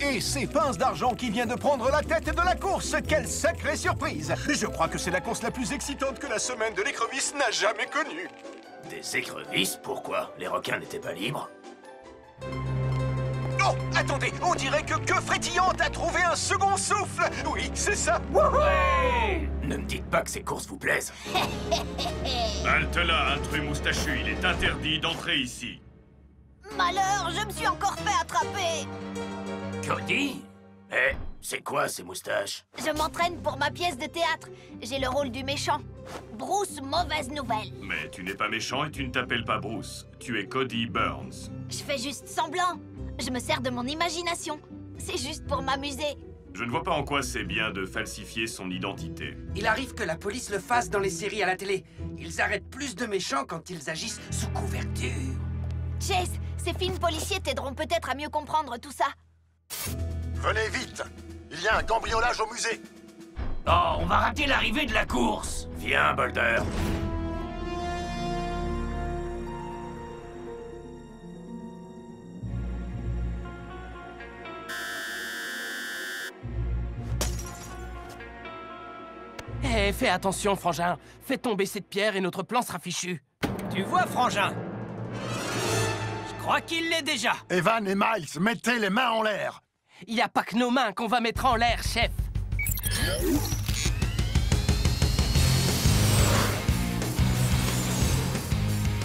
Et c'est Pince d'Argent qui vient de prendre la tête de la course. Quelle sacrée surprise! Je crois que c'est la course la plus excitante que la semaine de l'écrevisse n'a jamais connue. Des écrevisses? Pourquoi? Les requins n'étaient pas libres? Oh, attendez, on dirait que Frétillante a trouvé un second souffle. Oui, c'est ça. Ouais! Ne me dites pas que ces courses vous plaisent. Halte là, intrus moustachu, il est interdit d'entrer ici. Malheur, je me suis encore fait attraper. Cody? Eh, c'est quoi ces moustaches? Je m'entraîne pour ma pièce de théâtre. J'ai le rôle du méchant. Bruce, mauvaise nouvelle. Mais tu n'es pas méchant et tu ne t'appelles pas Bruce. Tu es Cody Burns. Je fais juste semblant. Je me sers de mon imagination. C'est juste pour m'amuser. Je ne vois pas en quoi c'est bien de falsifier son identité. Il arrive que la police le fasse dans les séries à la télé. Ils arrêtent plus de méchants quand ils agissent sous couverture. Chase, ces films policiers t'aideront peut-être à mieux comprendre tout ça. Venez vite! Il y a un cambriolage au musée! Oh, on va rater l'arrivée de la course! Viens, Boulder! Eh, fais attention, Frangin. Fais tomber cette pierre et notre plan sera fichu. Tu vois, Frangin? Je crois qu'il l'est déjà. Evan et Miles, mettez les mains en l'air! Il n'y a pas que nos mains qu'on va mettre en l'air, chef.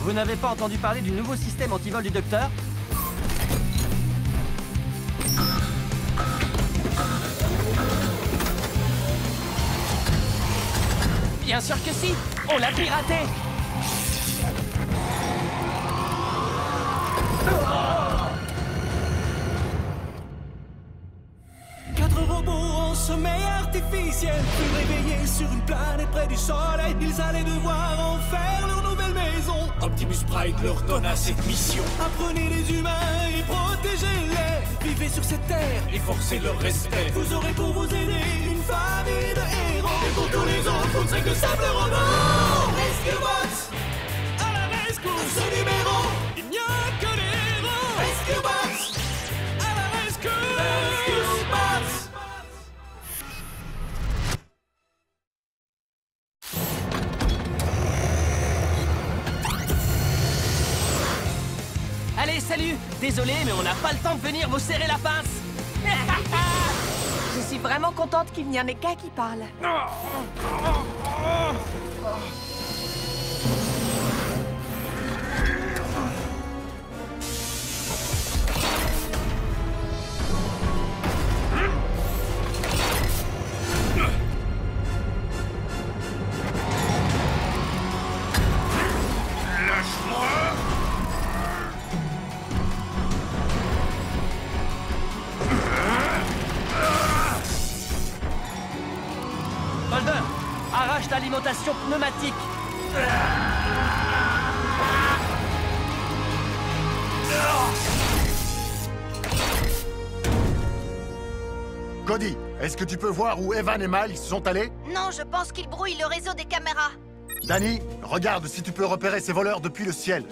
Vous n'avez pas entendu parler du nouveau système anti-vol du docteur? Bien sûr que si. On l'a piraté. Quatre robots en sommeil artificiel, plus réveillés sur une planète près du soleil. Ils allaient devoir en faire leur nouvelle maison. Optimus Prime leur donna cette mission. Apprenez les humains et protégez-les. Vivez sur cette terre et forcez leur respect. Vous aurez pour vous aider une famille de héros. Et pour tous les autres, on sait que sable robot. Rescue Bots à la rescousse. À ce numéro, il n'y a que des héros. Rescue Bots à la rescousse. Rescue Bots. Allez, salut. Désolé, mais on n'a pas le temps de venir vous serrer la pince. Je suis vraiment contente qu'il n'y en ait qu'un qui parle. Boulder, arrache l'alimentation pneumatique. Cody, est-ce que tu peux voir où Evan et Miles sont allés? Non, je pense qu'ils brouillent le réseau des caméras. Danny, regarde si tu peux repérer ces voleurs depuis le ciel.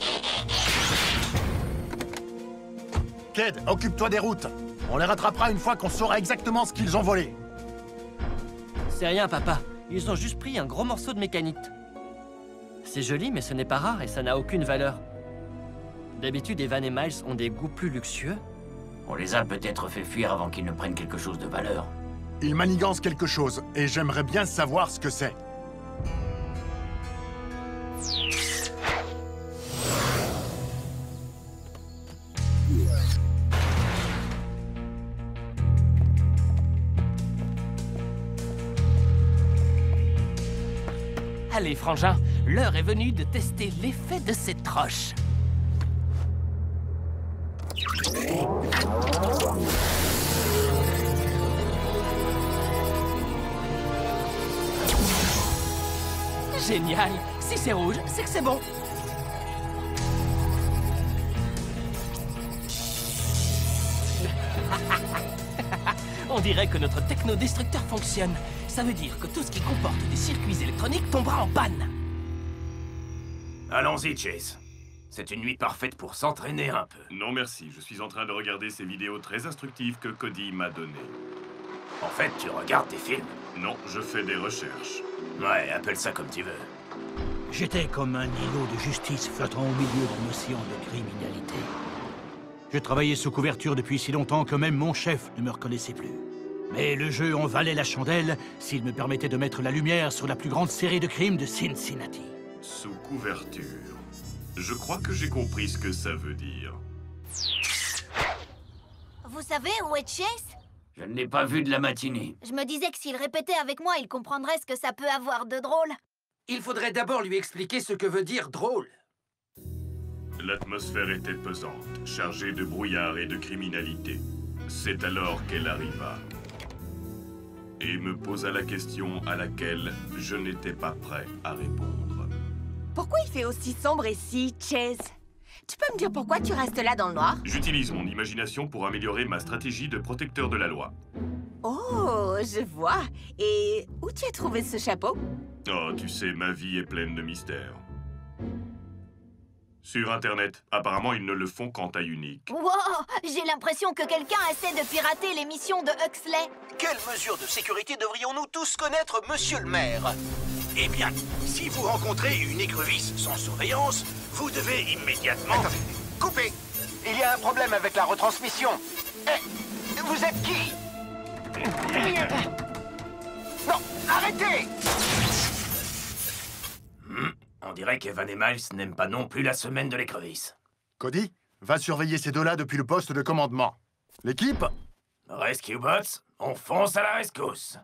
Ked, occupe-toi des routes. On les rattrapera une fois qu'on saura exactement ce qu'ils ont volé. C'est rien, papa. Ils ont juste pris un gros morceau de mécanique. C'est joli, mais ce n'est pas rare et ça n'a aucune valeur. D'habitude, Evan et Miles ont des goûts plus luxueux. On les a peut-être fait fuir avant qu'ils ne prennent quelque chose de valeur. Ils manigancent quelque chose, et j'aimerais bien savoir ce que c'est. Allez, Frangin, l'heure est venue de tester l'effet de cette roche. Génial! Si c'est rouge, c'est que c'est bon. On dirait que notre technodestructeur fonctionne. Ça veut dire que tout ce qui comporte des circuits électroniques tombera en panne. Allons-y, Chase. C'est une nuit parfaite pour s'entraîner un peu. Non merci, je suis en train de regarder ces vidéos très instructives que Cody m'a données. En fait, tu regardes des films? Non, je fais des recherches. Ouais, appelle ça comme tu veux. J'étais comme un îlot de justice flottant au milieu d'un océan de criminalité. Je travaillais sous couverture depuis si longtemps que même mon chef ne me reconnaissait plus. Mais le jeu en valait la chandelle s'il me permettait de mettre la lumière sur la plus grande série de crimes de Cincinnati. Sous couverture. Je crois que j'ai compris ce que ça veut dire. Vous savez où est Chase? Je ne l'ai pas vu de la matinée. Je me disais que s'il répétait avec moi, il comprendrait ce que ça peut avoir de drôle. Il faudrait d'abord lui expliquer ce que veut dire drôle. L'atmosphère était pesante, chargée de brouillard et de criminalité. C'est alors qu'elle arriva. Et me posa la question à laquelle je n'étais pas prêt à répondre. Pourquoi il fait aussi sombre ici, Chase? Tu peux me dire pourquoi tu restes là dans le noir? J'utilise mon imagination pour améliorer ma stratégie de protecteur de la loi. Oh, je vois. Et où tu as trouvé ce chapeau? Oh, tu sais, ma vie est pleine de mystères. Sur Internet, apparemment, ils ne le font qu'en taille unique. Wow! J'ai l'impression que quelqu'un essaie de pirater l'émission de Huxley. Quelles mesures de sécurité devrions-nous tous connaître, monsieur le maire? Eh bien, si vous rencontrez une écrevisse sans surveillance, vous devez immédiatement... Attendez, coupez! Il y a un problème avec la retransmission. Eh, vous êtes qui? Non, arrêtez! On dirait qu'Evan et Miles n'aiment pas non plus la semaine de l'écrevisse. Cody, va surveiller ces deux-là depuis le poste de commandement. L'équipe? Rescue Bots, on fonce à la rescousse.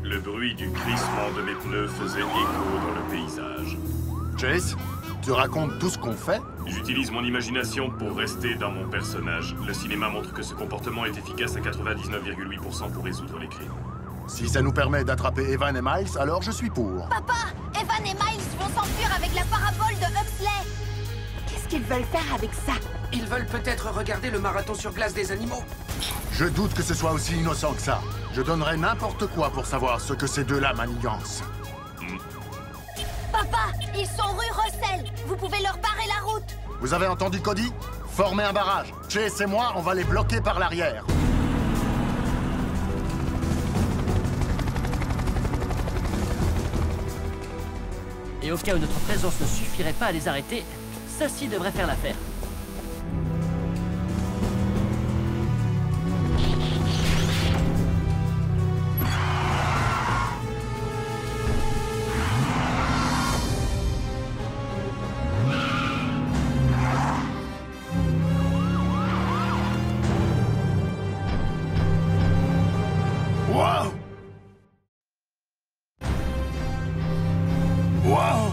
Le bruit du crissement de mes pneus faisait écho dans le paysage. Chase, tu racontes tout ce qu'on fait? J'utilise mon imagination pour rester dans mon personnage. Le cinéma montre que ce comportement est efficace à 99,8% pour résoudre les crimes. Si ça nous permet d'attraper Evan et Miles, alors je suis pour. Papa! Evan et Miles vont s'enfuir avec la parabole de Huxley. Qu'est-ce qu'ils veulent faire avec ça? Ils veulent peut-être regarder le marathon sur glace des animaux. Je doute que ce soit aussi innocent que ça. Je donnerais n'importe quoi pour savoir ce que ces deux-là manigancent. Papa! Ils sont rue Russell. Vous pouvez leur barrer la route. Vous avez entendu Cody? Formez un barrage. Chase et moi, on va les bloquer par l'arrière. Et au cas où notre présence ne suffirait pas à les arrêter, ceci devrait faire l'affaire. Wow! Wow!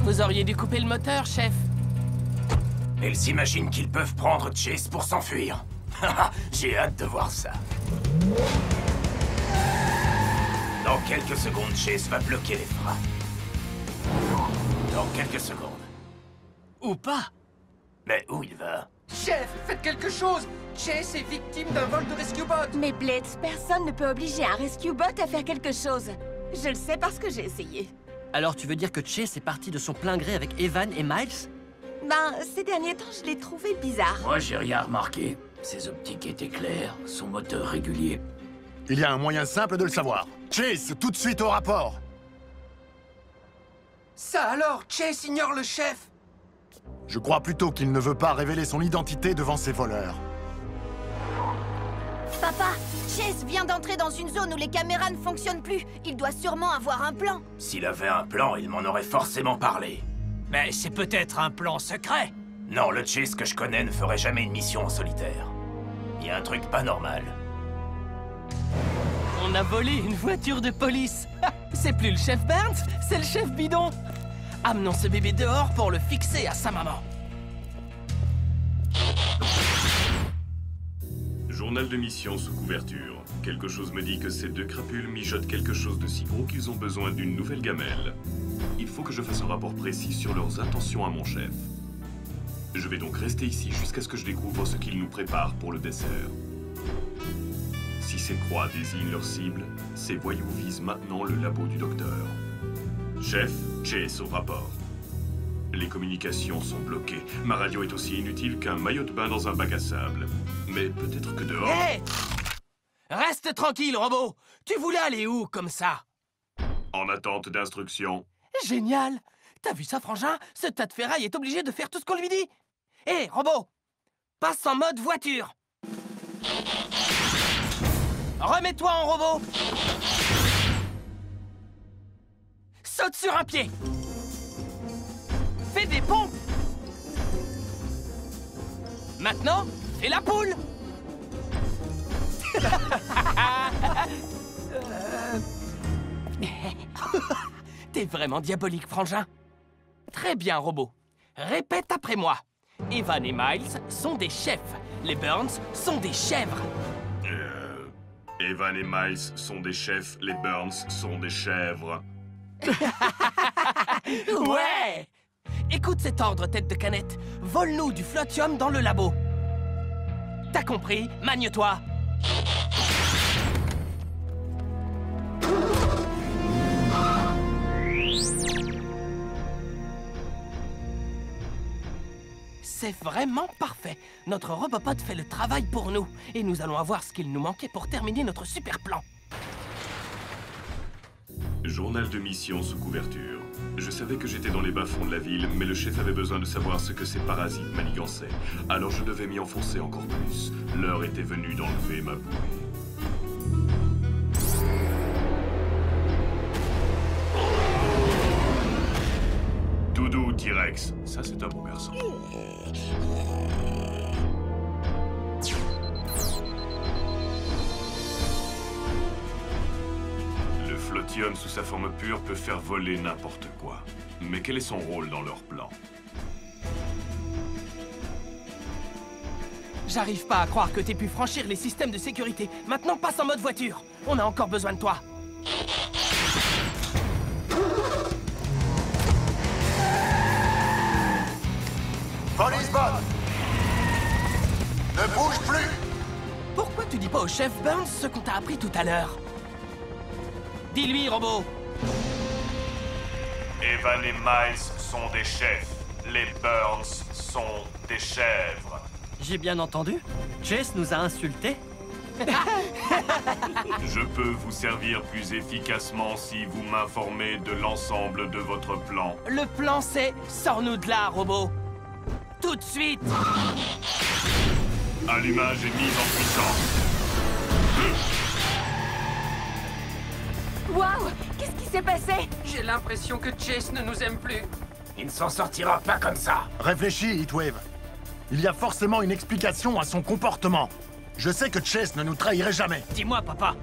Vous auriez dû couper le moteur, chef. Ils s'imaginent qu'ils peuvent prendre Chase pour s'enfuir. J'ai hâte de voir ça. Dans quelques secondes, Chase va bloquer les freins. Dans quelques secondes. Ou pas. Mais où il va? Chef, faites quelque chose! Chase est victime d'un vol de Rescue Bot! Mais Blitz, personne ne peut obliger un Rescue Bot à faire quelque chose. Je le sais parce que j'ai essayé. Alors tu veux dire que Chase est parti de son plein gré avec Evan et Miles? Ben, ces derniers temps, je l'ai trouvé bizarre. Moi, j'ai rien remarqué. Ses optiques étaient claires, son moteur régulier. Il y a un moyen simple de le savoir. Chase, tout de suite au rapport! Ça alors, Chase ignore le chef! Je crois plutôt qu'il ne veut pas révéler son identité devant ses voleurs. Papa! Chase vient d'entrer dans une zone où les caméras ne fonctionnent plus. Il doit sûrement avoir un plan. S'il avait un plan, il m'en aurait forcément parlé. Mais c'est peut-être un plan secret. Non, le Chase que je connais ne ferait jamais une mission en solitaire. Il y a un truc pas normal. On a volé une voiture de police. C'est plus le chef Burns, c'est le chef Bidon. Amenons ce bébé dehors pour le fixer à sa maman. Journal de mission sous couverture. Quelque chose me dit que ces deux crapules mijotent quelque chose de si gros qu'ils ont besoin d'une nouvelle gamelle. Il faut que je fasse un rapport précis sur leurs intentions à mon chef. Je vais donc rester ici jusqu'à ce que je découvre ce qu'ils nous préparent pour le dessert. Si ces croix désignent leur cible, ces voyous visent maintenant le labo du docteur. Chef, Chase au rapport. Les communications sont bloquées. Ma radio est aussi inutile qu'un maillot de bain dans un bac à sable. Mais peut-être que dehors... Hé! Reste tranquille, robot! Tu voulais aller où, comme ça? En attente d'instructions. Génial! T'as vu ça, frangin? Ce tas de ferraille est obligé de faire tout ce qu'on lui dit. Hé, robot! Passe en mode voiture! Remets-toi en robot! Saute sur un pied! Fais des pompes! Maintenant, fais la poule! T'es vraiment diabolique, frangin. Très bien, robot. Répète après moi. Evan et Miles sont des chefs. Les Burns sont des chèvres. Evan et Miles sont des chefs, les Burns sont des chèvres. Ouais! Écoute cet ordre, tête de canette. Vole-nous du flotium dans le labo. T'as compris? Magne-toi! C'est vraiment parfait. Notre Robopod fait le travail pour nous. Et nous allons avoir ce qu'il nous manquait pour terminer notre super plan. Journal de mission sous couverture. Je savais que j'étais dans les bas-fonds de la ville, mais le chef avait besoin de savoir ce que ces parasites manigançaient. Alors je devais m'y enfoncer encore plus. L'heure était venue d'enlever ma bouée. Doudou, T-Rex. Ça, c'est un bon garçon. Le flotium sous sa forme pure peut faire voler n'importe quoi. Mais quel est son rôle dans leur plan? J'arrive pas à croire que t'aies pu franchir les systèmes de sécurité. Maintenant, passe en mode voiture. On a encore besoin de toi. Police-bot! Ne bouge plus! Pourquoi tu dis pas au chef Burns ce qu'on t'a appris tout à l'heure? Dis-lui, robot! Evan et Miles sont des chefs. Les Burns sont des chèvres. J'ai bien entendu? Chase nous a insultés? Je peux vous servir plus efficacement si vous m'informez de l'ensemble de votre plan. Le plan, c'est « Sors-nous de là, robot !» Tout de suite! Allumage est mise en puissance. Waouh! Qu'est-ce qui s'est passé? J'ai l'impression que Chase ne nous aime plus. Il ne s'en sortira pas comme ça. Réfléchis, Heatwave. Il y a forcément une explication à son comportement. Je sais que Chase ne nous trahirait jamais. Dis-moi, papa,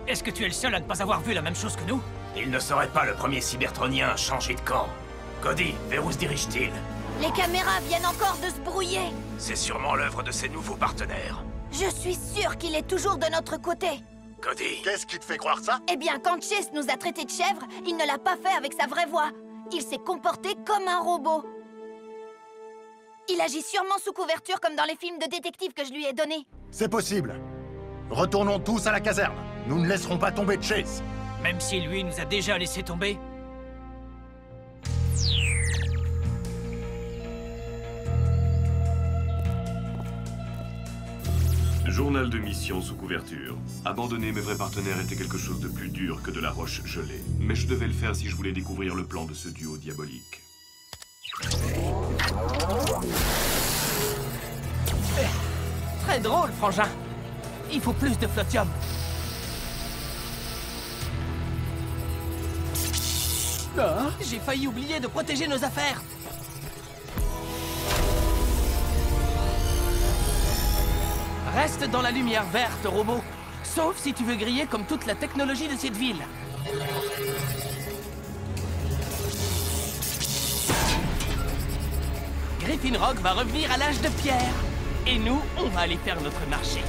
est-ce que tu es le seul à ne pas avoir vu la même chose que nous? Il ne serait pas le premier cybertronien à changer de camp. Cody, vers où se dirige-t-il? Les caméras viennent encore de se brouiller. C'est sûrement l'œuvre de ses nouveaux partenaires. Je suis sûre qu'il est toujours de notre côté. Cody. Qu'est-ce qui te fait croire ça? Eh bien, quand Chase nous a traités de chèvres, il ne l'a pas fait avec sa vraie voix. Il s'est comporté comme un robot. Il agit sûrement sous couverture comme dans les films de détectives que je lui ai donnés. C'est possible. Retournons tous à la caserne. Nous ne laisserons pas tomber Chase. Même si lui nous a déjà laissé tomber. Journal de mission sous couverture. Abandonner mes vrais partenaires était quelque chose de plus dur que de la roche gelée. Mais je devais le faire si je voulais découvrir le plan de ce duo diabolique. Très drôle, frangin. Il faut plus de flotium. Oh, j'ai failli oublier de protéger nos affaires. Reste dans la lumière verte, robot. Sauf si tu veux griller comme toute la technologie de cette ville. Griffin Rock va revenir à l'âge de pierre. Et nous, on va aller faire notre marché.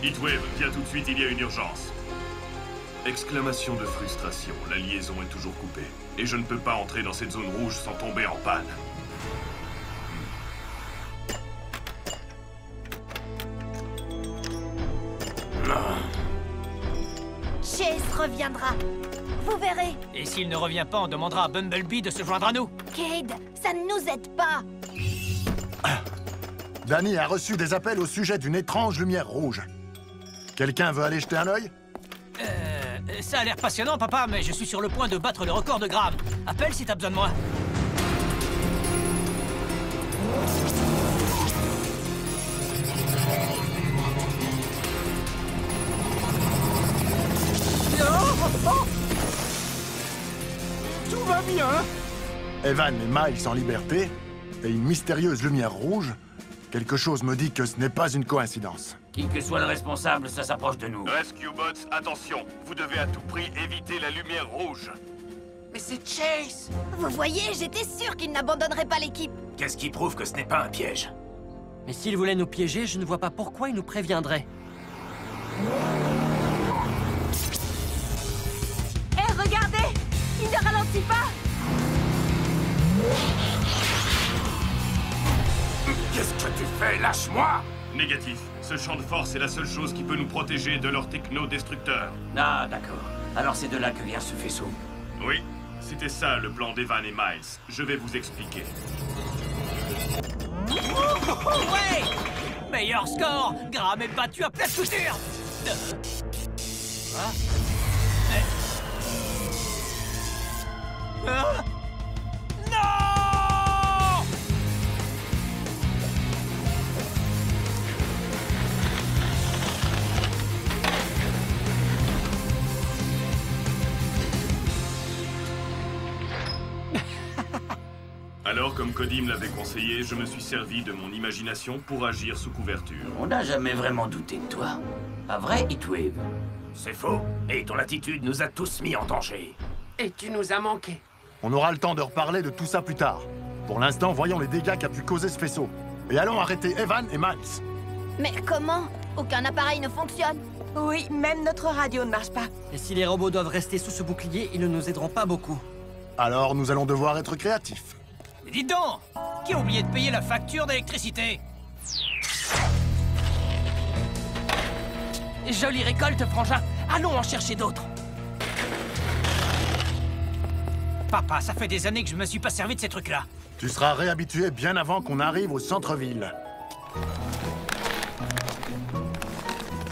Heatwave, viens tout de suite, il y a une urgence. Exclamation de frustration, la liaison est toujours coupée. Et je ne peux pas entrer dans cette zone rouge sans tomber en panne. Chase reviendra. Vous verrez. Et s'il ne revient pas, on demandera à Bumblebee de se joindre à nous. Cade, ça ne nous aide pas. Danny a reçu des appels au sujet d'une étrange lumière rouge. Quelqu'un veut aller jeter un œil? Ça a l'air passionnant, papa, mais je suis sur le point de battre le record de Graham. Appelle si t'as besoin de moi. Tout va bien. Evan et Miles en liberté, et une mystérieuse lumière rouge. Quelque chose me dit que ce n'est pas une coïncidence. Qui que soit le responsable, ça s'approche de nous. Rescue Bots, attention. Vous devez à tout prix éviter la lumière rouge. Mais c'est Chase! Vous voyez, j'étais sûre qu'il n'abandonnerait pas l'équipe. Qu'est-ce qui prouve que ce n'est pas un piège? Mais s'il voulait nous piéger, je ne vois pas pourquoi il nous préviendrait. Hé, regardez! Il ne ralentit pas! Qu'est-ce que tu fais? Lâche-moi! Négatif. Ce champ de force est la seule chose qui peut nous protéger de leurs techno-destructeurs. Ah, d'accord. Alors c'est de là que vient ce faisceau. Oui, c'était ça le plan d'Evan et Miles. Je vais vous expliquer. Ouais! Meilleur score! Graham est battu à plate couture! Non! Alors, comme Cody me l'avait conseillé, je me suis servi de mon imagination pour agir sous couverture. On n'a jamais vraiment douté de toi. Pas vrai, Heatwave? C'est faux. Et ton attitude nous a tous mis en danger. Et tu nous as manqué. On aura le temps de reparler de tout ça plus tard. Pour l'instant, voyons les dégâts qu'a pu causer ce faisceau. Et allons arrêter Evan et Miles. Mais comment? Aucun appareil ne fonctionne. Oui, même notre radio ne marche pas. Et si les robots doivent rester sous ce bouclier, ils ne nous aideront pas beaucoup. Alors, nous allons devoir être créatifs. Mais dites donc! Qui a oublié de payer la facture d'électricité? Jolie récolte, frangin. Allons en chercher d'autres. Papa, ça fait des années que je me suis pas servi de ces trucs-là. Tu seras réhabitué bien avant qu'on arrive au centre-ville.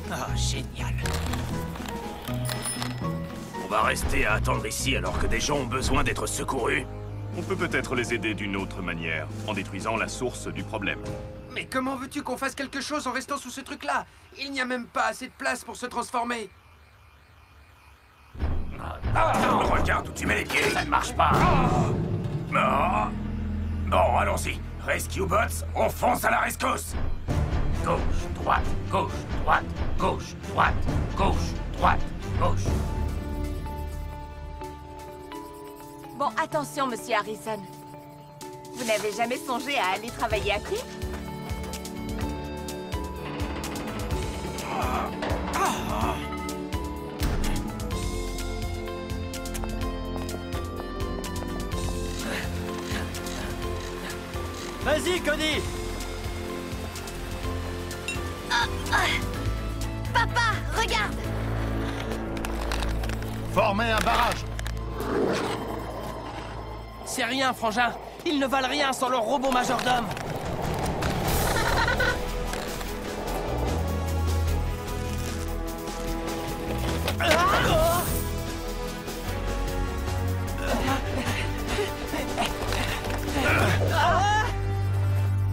Oh, génial. On va rester à attendre ici alors que des gens ont besoin d'être secourus. On peut peut-être les aider d'une autre manière, en détruisant la source du problème. Mais comment veux-tu qu'on fasse quelque chose en restant sous ce truc-là? Il n'y a même pas assez de place pour se transformer. Regarde où tu mets les pieds, ça ne marche pas. Bon, allons-y. Rescue Bots, on fonce à la rescousse. Gauche, droite, gauche, droite, gauche, droite, gauche, droite, gauche. Bon, attention, monsieur Harrison. Vous n'avez jamais songé à aller travailler à pied? Vas-y, Cody! Papa, regarde! Formez un barrage! C'est rien, frangin. Ils ne valent rien sans leur robot majordome.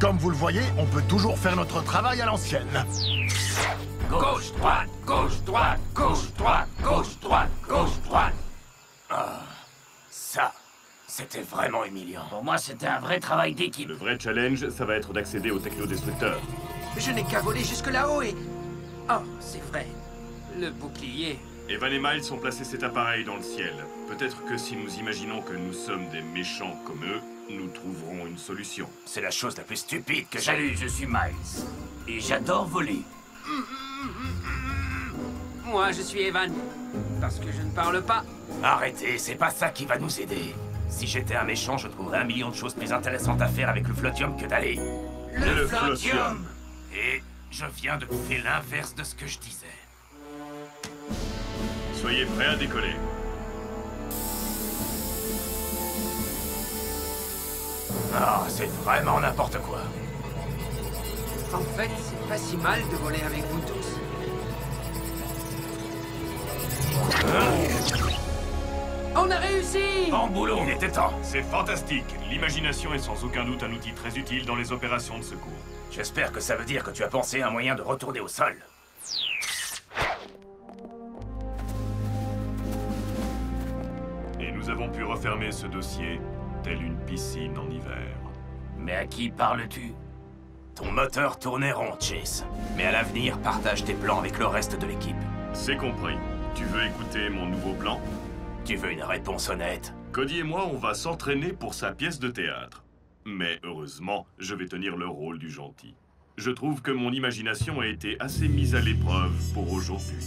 Comme vous le voyez, on peut toujours faire notre travail à l'ancienne. Gauche, droite, gauche, droite, gauche, droite, gauche, droite, gauche, droite. Ah, ça, c'était vraiment humiliant. Pour moi, c'était un vrai travail d'équipe. Le vrai challenge, ça va être d'accéder au technodestructeur. Je n'ai qu'à voler jusque là-haut et... Oh, c'est vrai. Le bouclier... Evan et Miles ont placé cet appareil dans le ciel. Peut-être que si nous imaginons que nous sommes des méchants comme eux, nous trouverons une solution. C'est la chose la plus stupide que j'ai lue. Salut, je suis Miles. Et j'adore voler. moi, je suis Evan. Parce que je ne parle pas. Arrêtez, c'est pas ça qui va nous aider. Si j'étais un méchant, je trouverais 1 million de choses plus intéressantes à faire avec le flotium que d'aller. Le flotium. Et je viens de bouffer l'inverse de ce que je disais. Soyez prêts à décoller. Ah, c'est vraiment n'importe quoi. En fait, c'est pas si mal de voler avec vous tous. On a réussi! Bon boulot, il était temps. C'est fantastique. L'imagination est sans aucun doute un outil très utile dans les opérations de secours. J'espère que ça veut dire que tu as pensé à un moyen de retourner au sol. Et nous avons pu refermer ce dossier, tel une piscine en hiver. Mais à qui parles-tu? Ton moteur tournait rond, Chase. Mais à l'avenir, partage tes plans avec le reste de l'équipe. C'est compris. Tu veux écouter mon nouveau plan? Tu veux une réponse honnête? Cody et moi, on va s'entraîner pour sa pièce de théâtre. Mais heureusement, je vais tenir le rôle du gentil. Je trouve que mon imagination a été assez mise à l'épreuve pour aujourd'hui.